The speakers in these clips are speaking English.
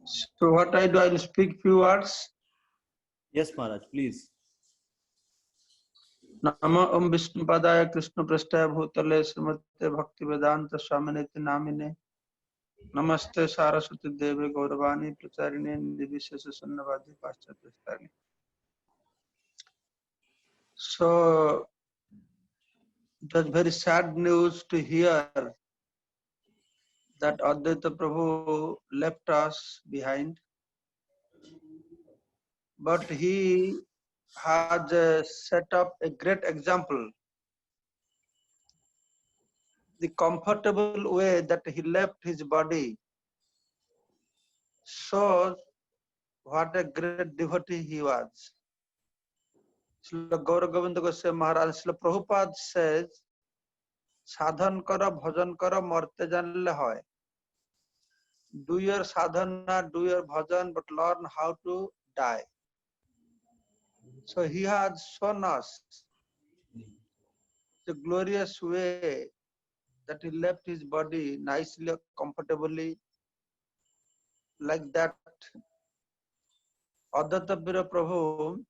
So what I do, I'll speak few words. Yes, Maharaj, please. Namo Om Vishnu Padaya Krishna Prasthaya Bhutale Srimate Bhakti Vedanta Swaminiti Namine Namaste Saraswati Devi Gauravani Pracharine Nidivishesha Sunnavadi Paschatya. So it was very sad news to hear that Advaita Prabhu left us behind, but he has set up a great example. The comfortable way that he left his body shows what a great devotee he was. Srila Gaura Govinda Goswami Maharaj, Srila Prabhupada says, sadhan karo, bhajan karo, marte janle hoy. Do your sadhana, do your bhajan, but learn how to die. So he has shown us the glorious way that he left his body nicely, comfortably, like that. Advaita Prabhu,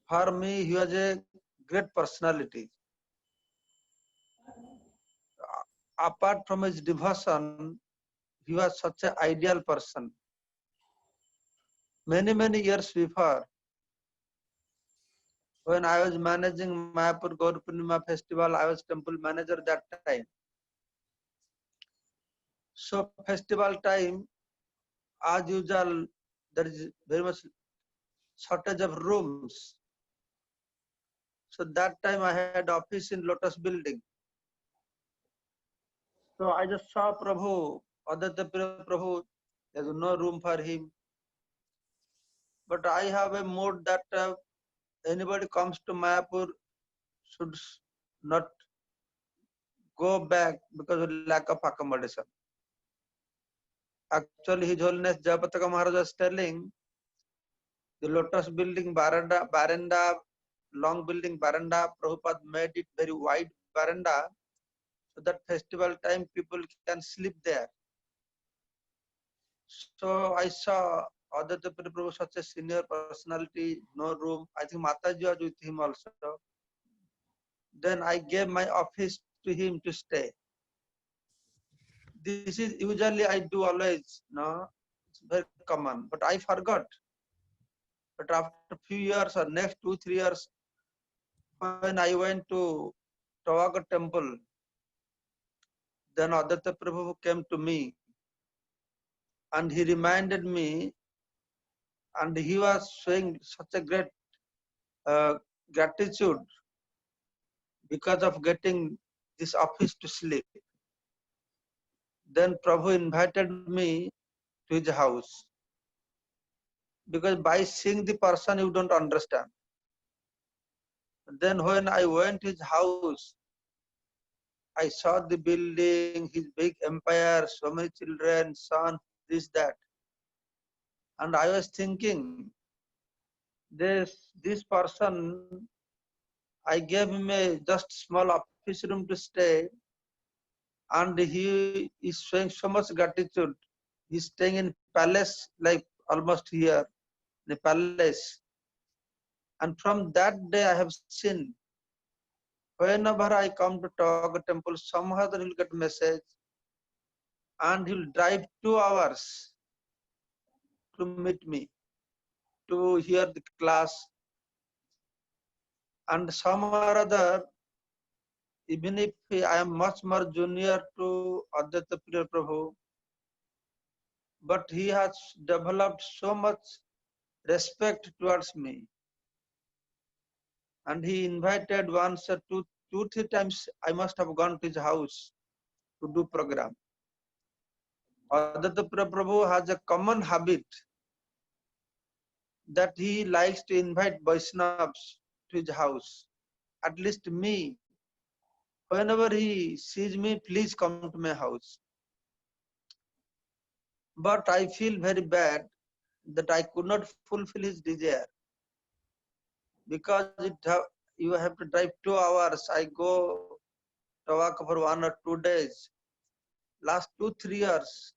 for me, he was a great personality. Apart from his devotion, he was such an ideal person. Many years before, when I was managing Mayapur Gaur Purnima festival, I was temple manager that time. So festival time, as usual, there is very much shortage of rooms. So that time I had office in Lotus building. So I just saw Prabhu, Advaita Prabhu, there is no room for him. But I have a mood that anybody comes to Mayapur should not go back because of lack of accommodation. Actually, His Holiness Jayapataka Maharaj was telling the Lotus building baranda, long building baranda, Prabhupada made it very wide baranda so that festival time people can sleep there. So I saw Advaita Prabhu, such a senior personality, no room. I think Mataji was with him also. Then I gave my office to him to stay. This is usually I do always, no, it's very common, but I forgot. But after a few years or next 2-3 years, when I went to Tavaga temple, then Advaita Prabhu came to me and he reminded me, and he was showing such a great gratitude because of getting this office to sleep. Then Prabhu invited me to his house, because by seeing the person you don't understand. Then when I went to his house, I saw the building, his big empire, so many children, son, this, that. And I was thinking, this person, I gave him a just small office room to stay, and he is showing so much gratitude. He's staying in palace, like almost here, the palace. And from that day I have seen, whenever I come to Tavaga temple, somehow he'll get message, and he'll drive 2 hours to meet me, to hear the class. And some or other, even if I am much more junior to Advaita Prabhu, but he has developed so much respect towards me. And he invited once or two, 3 times, I must have gone to his house to do program. Advaita Prabhu has a common habit that he likes to invite Vaishnavas to his house. At least me, whenever he sees me, please come to my house. But I feel very bad that I could not fulfill his desire, because you have to drive 2 hours. I go to work for 1 or 2 days. Last 2-3 years,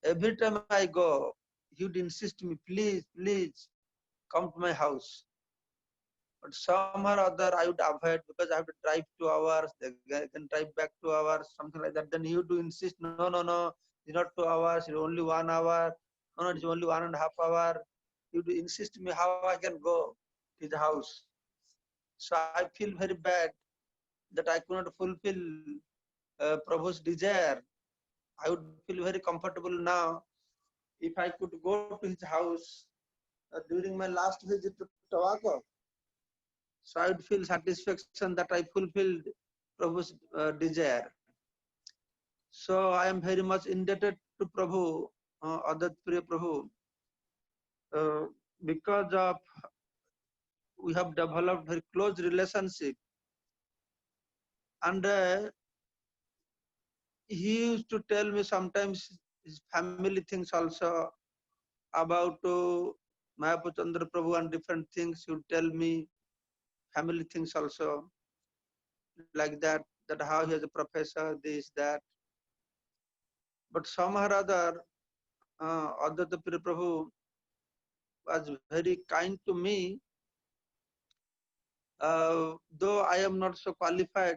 Every time I go, he would insist me, please, please, come to my house. But somehow or other I would avoid because I have to drive 2 hours, then I can drive back 2 hours, something like that. Then he would insist, no, no, no, it's not 2 hours, it's only 1 hour. No, no, it's only 1.5 hours. He would insist me how I can go to his house. So I feel very bad that I could not fulfill Prabhu's desire. I would feel very comfortable now if I could go to his house during my last visit to Tobago. So I would feel satisfaction that I fulfilled Prabhu's desire. So I am very much indebted to Prabhu, Adat Priya Prabhu, uh, because of we have developed very close relationship. And he used to tell me sometimes his family things also about Mahapachandra Prabhu and different things. He would tell me family things also like that how he is a professor, this, that. But somehow or other, Advaita Priya Prabhu was very kind to me, though I am not so qualified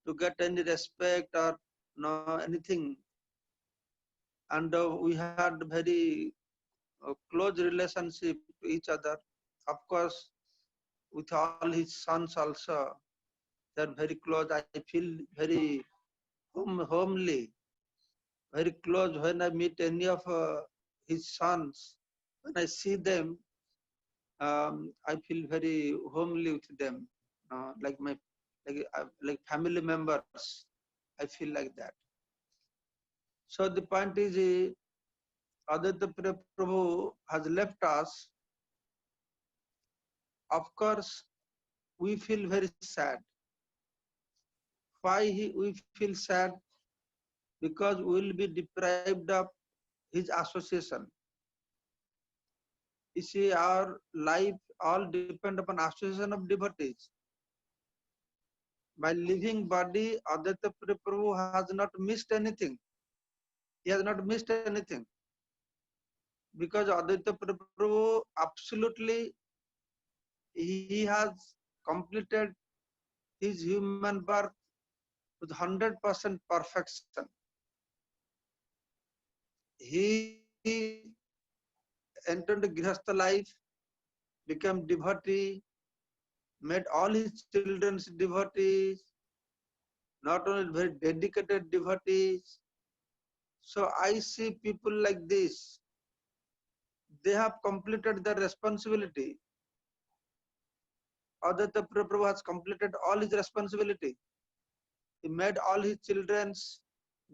to get any respect or no anything. And we had very close relationship to each other. Of course, with all his sons also, they are very close. I feel very homely, very close when I meet any of his sons. When I see them, I feel very homely with them, like my like family members. I feel like that. So the point is, Aditya Prabhu has left us. Of course, we feel very sad. Why we feel sad? Because we will be deprived of his association. You see, our life all depend upon association of devotees. By living body, Aditya Prabhu has not missed anything. He has not missed anything. Because Aditya Prabhu absolutely, he has completed his human birth with 100% perfection. He entered Grihastha life, became devotee, made all his children devotees, not only very dedicated devotees. So I see people like this. They have completed their responsibility. Aditya Prabhu has completed all his responsibility. He made all his children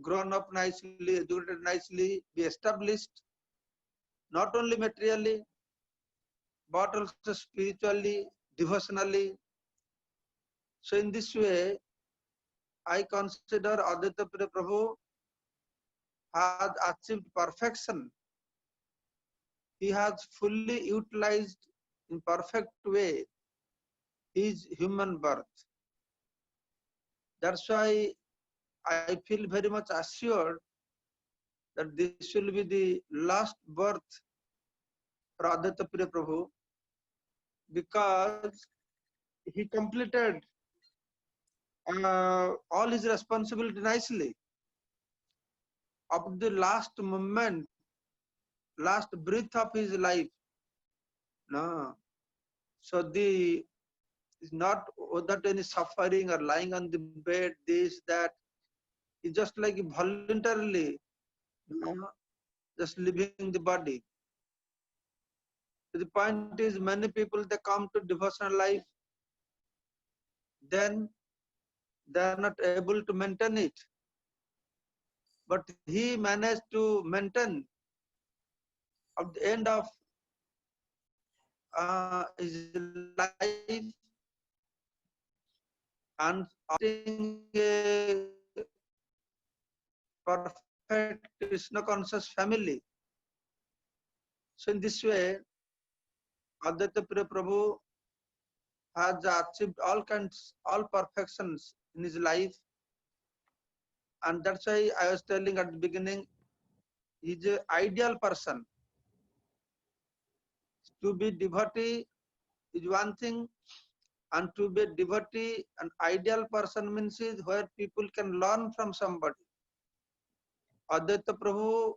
grown up nicely, educated nicely, be established, not only materially, but also spiritually, devotionally. So in this way, I consider Aditya Prabhu has achieved perfection. He has fully utilized in perfect way his human birth. That's why I feel very much assured that this will be the last birth for Aditya Prabhu, because he completed all his responsibility nicely. Up to the last moment, last breath of his life. No. So the is not without any suffering or lying on the bed, this, that. It's just like voluntarily, just leaving the body. So the point is, many people they come to devotional life, then they are not able to maintain it. But he managed to maintain at the end of his life and having a perfect Krishna conscious family. So in this way, Aditya Prabhu has achieved all kinds, all perfections in his life. And that's why I was telling at the beginning, He is an ideal person. To be devotee is one thing, and to be devotee, an ideal person means is where people can learn from somebody. Advaita Prabhu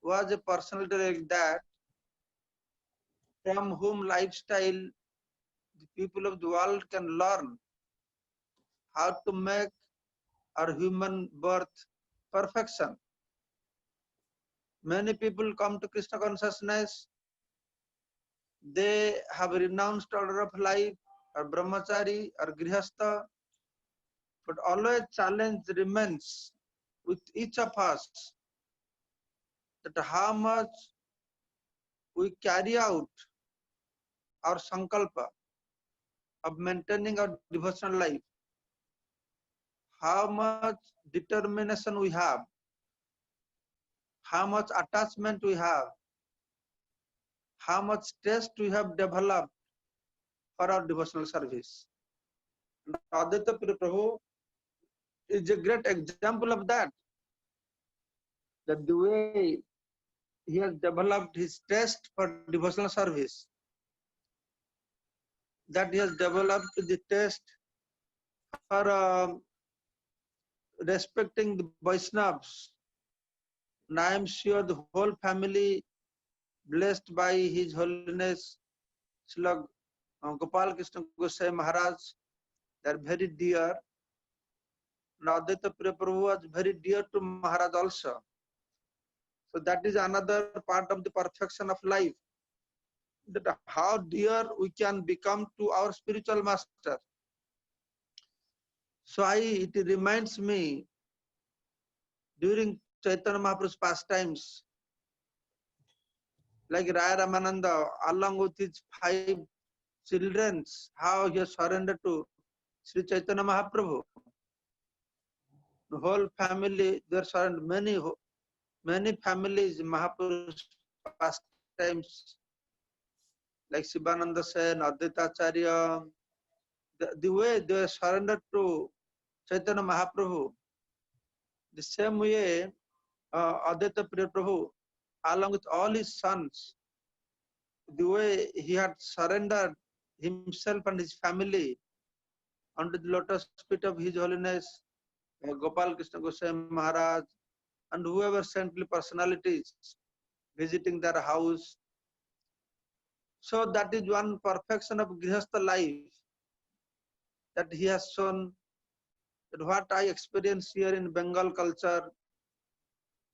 was a personality like that, from whom lifestyle the people of the world can learn how to make our human birth perfection. Many people come to Krishna consciousness, they have renounced order of life, or brahmachari, or grihastha, but always challenge remains with each of us that how much we carry out our sankalpa of maintaining our devotional life, how much determination we have, how much attachment we have, how much taste we have developed for our devotional service. And Advaita Prabhu is a great example of that. That the way he has developed his taste for devotional service, that he has developed the taste for respecting the Vaishnavas. And I am sure the whole family, blessed by His Holiness Srila Gopal Krishna Gosai Maharaj, they are very dear. And Advaita Prabhu was very dear to Maharaj also. So that is another part of the perfection of life. That how dear we can become to our spiritual master. So it reminds me during Chaitanya Mahaprabhu's pastimes, like Raya Ramananda, along with his 5 children, how he has surrendered to Sri Chaitanya Mahaprabhu. The whole family, they are surrendered. Many families, Mahaprabhu's pastimes, like Sivananda Sen, Advaita Acharya, the way they are surrendered to Chaitanya Mahaprabhu, the same way Advaita Prabhu, along with all his sons, the way he had surrendered himself and his family under the lotus feet of His Holiness Gopal Krishna Goswami Maharaj, and whoever saintly personalities visiting their house. So that is one perfection of Grihastha life that he has shown. That what I experience here in Bengal culture,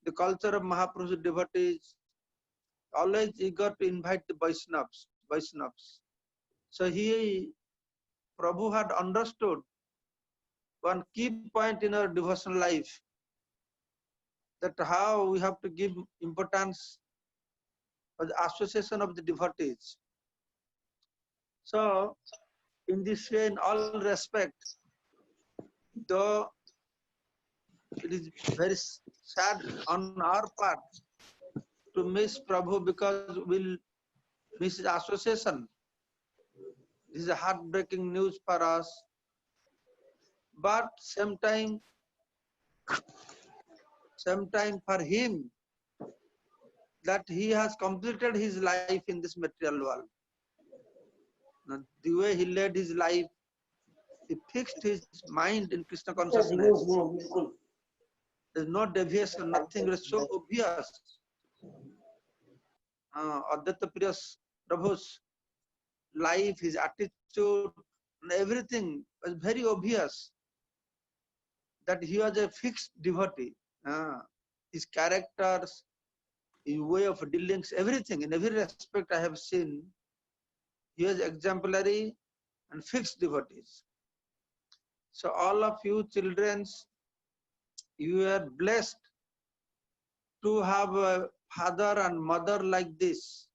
the culture of Mahaprabhu's devotees, always eager to invite the Vaishnavas. So Prabhu had understood one key point in our devotional life, that how we have to give importance for the association of the devotees. So in this way, in all respect, though it is very sad on our part to miss Prabhu because we'll miss his association. This is a heartbreaking news for us. But same time for him, that he has completed his life in this material world. Now, the way he led his life, he fixed his mind in Krishna consciousness. There's no deviation, nothing. It is so obvious. Advaita Prabhu's life, his attitude, and everything was very obvious that he was a fixed devotee. His characters, his way of dealings, everything, in every respect I have seen, he was exemplary and fixed devotees. So all of you children, you are blessed to have a father and mother like this.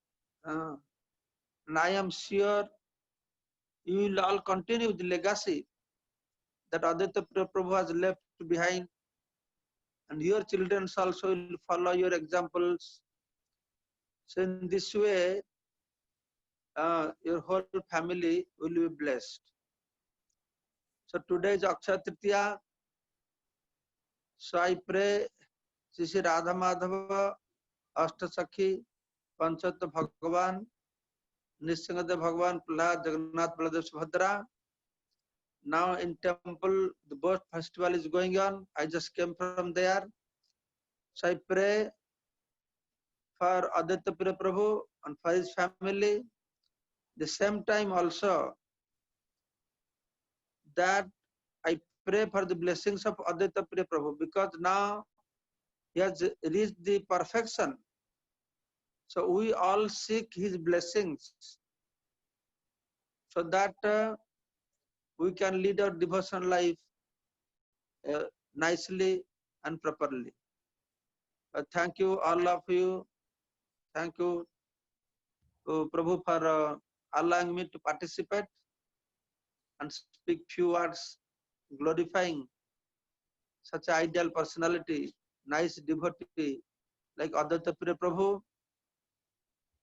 And I am sure you will all continue the legacy that Advaita Prabhu has left behind. And your children also will follow your examples. So in this way, your whole family will be blessed. So today is Akshaya Tritiya. So I pray Sri Radha Madhava अष्टसखी पंचतत्व भगवान Nisringadev Bhagavan, Prahlad, Jagannath, Baladev, Subhadra. Now in temple, the birth festival is going on. I just came from there. So I pray for Aditya Priya Prabhu and for his family. The same time also that I pray for the blessings of Aditya Priya Prabhu because now he has reached the perfection. So we all seek his blessings so that we can lead our devotional life nicely and properly. Thank you, all of you. Thank you, Prabhu, for allowing me to participate and speak few words glorifying such an ideal personality, nice devotee like Aditya Priya Prabhu.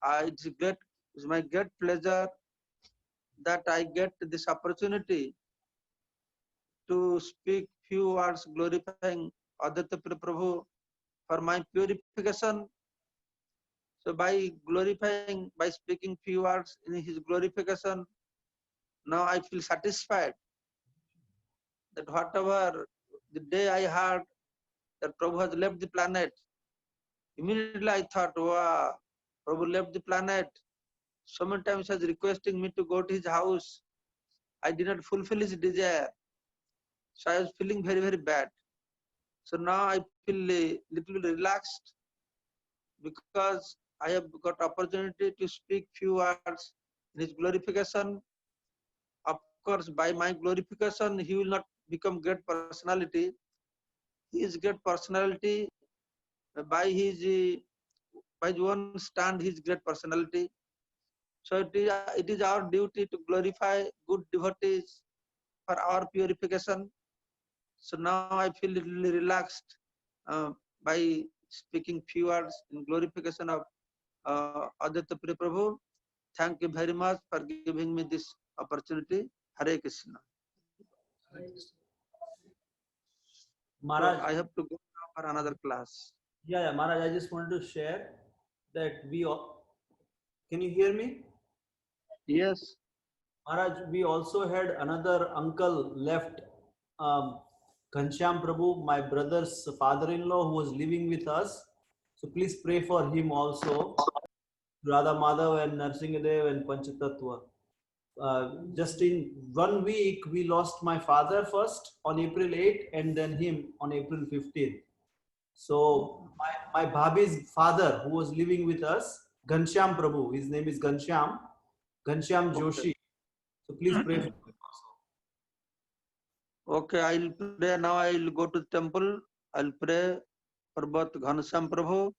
It's my great pleasure that I get this opportunity to speak few words glorifying Aditya Priya Prabhu for my purification. So by glorifying, by speaking few words in his glorification, now I feel satisfied that whatever the day I heard that Prabhu has left the planet, immediately I thought, wow, Prabhu left the planet. So many times he was requesting me to go to his house. I did not fulfill his desire. So I was feeling very, very bad. So now I feel a little relaxed because I have got opportunity to speak few words in his glorification. Of course, by my glorification, he will not become great personality. He is great personality by his own stand. He is great personality. So it is our duty to glorify good devotees for our purification. So now I feel little relaxed by speaking few words in glorification of Aditya Priya Prabhu. Thank you very much for giving me this opportunity. Hare Krishna. Maharaj, So I have to go now for another class. yeah, Maharaj, I just wanted to share that we all, can you hear me? Yes. Maharaj, we also had another uncle left, Ghanshyam Prabhu, my brother's father-in-law, who was living with us. So please pray for him also. Radha Madhav and Narsingadev and Panchatattva. Just in 1 week, we lost my father first on April 8 and then him on April 15. So my Bhabhi's father, who was living with us, Ghanshyam Prabhu, his name is Ghanshyam Joshi. So please pray for him also. Okay, I'll pray now. I'll go to the temple. I'll pray for both Ghanshyam Prabhu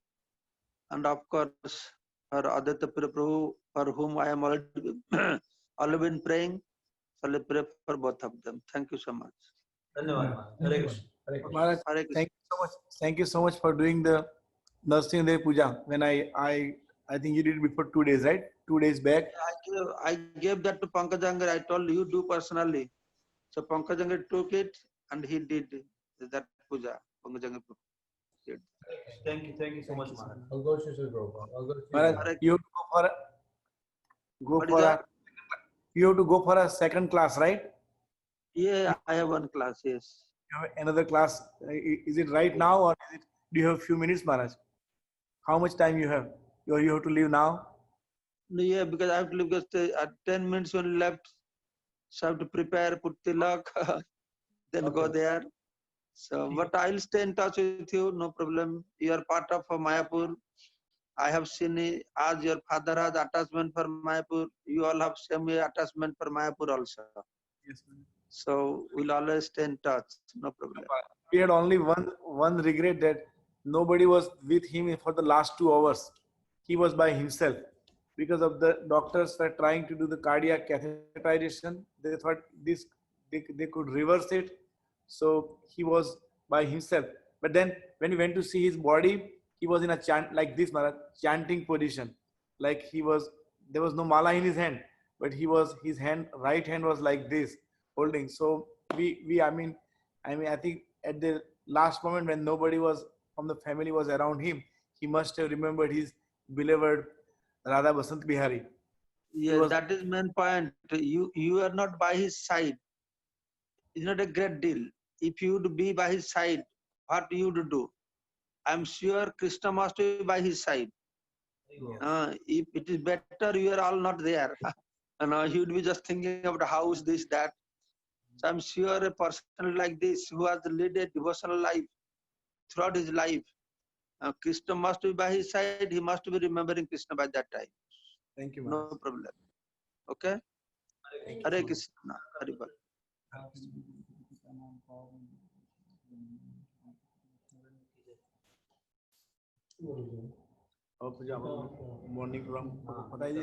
and of course for Aditya Priya Prabhu, for whom I am already already been praying. So I'll pray for both of them. Thank you so much. Dhanyavad, Maharaj. Hare Krishna. Maharaj, Hare Krishna. thank you so much. Thank you so much for doing the Nursing Day Puja. When I think you did it before 2 days, right? 2 days back. I gave that to Pankajangar. I told you do personally. So Pankajangar took it and he did that puja. Pankajangar did. Thank you so much, Maharaj. I'll go to Shri Prabhupada. I'll go to Shri Maharaj, Prabhupada. you have to What is that? you have to go for a second class, right? Yeah, I have one class. Yes. You have another class. Is it right now or do you have a few minutes, Maharaj? How much time you have? You have to leave now? No, yeah, because I have to leave because at 10 minutes only left. So I have to prepare, put tilak, then go there. So, but I'll stay in touch with you, no problem. You are part of Mayapur. I have seen it as your father has attachment for Mayapur. You all have same attachment for Mayapur also. Yes, ma'am. So we'll always stay in touch, no problem. We had only one regret that nobody was with him for the last 2 hours. He was by himself because of the doctors were trying to do the cardiac catheterization. They thought they could reverse it, so he was by himself. But then when we went to see his body, he was in a chant like this, Maharaj, chanting position, like there was no mala in his hand, but his right hand was like this holding. So I think at the last moment when nobody was from the family was around him, he must have remembered his beloved Radha Basant Bihari. Yeah, was- that is main point. You are not by his side. It's not a great deal. If you would be by his side, what you would do? I'm sure Krishna must be by his side. If it is better, you are all not there. And he would be just thinking about how is this, that. So I'm sure a person like this who has led a devotional life throughout his life, Krishna must be by his side. He must be remembering Krishna by that time. Thank you, No Maharaj. problem. Okay? Hare Krishna. Hare Bol. और पूजा morning program बताइए।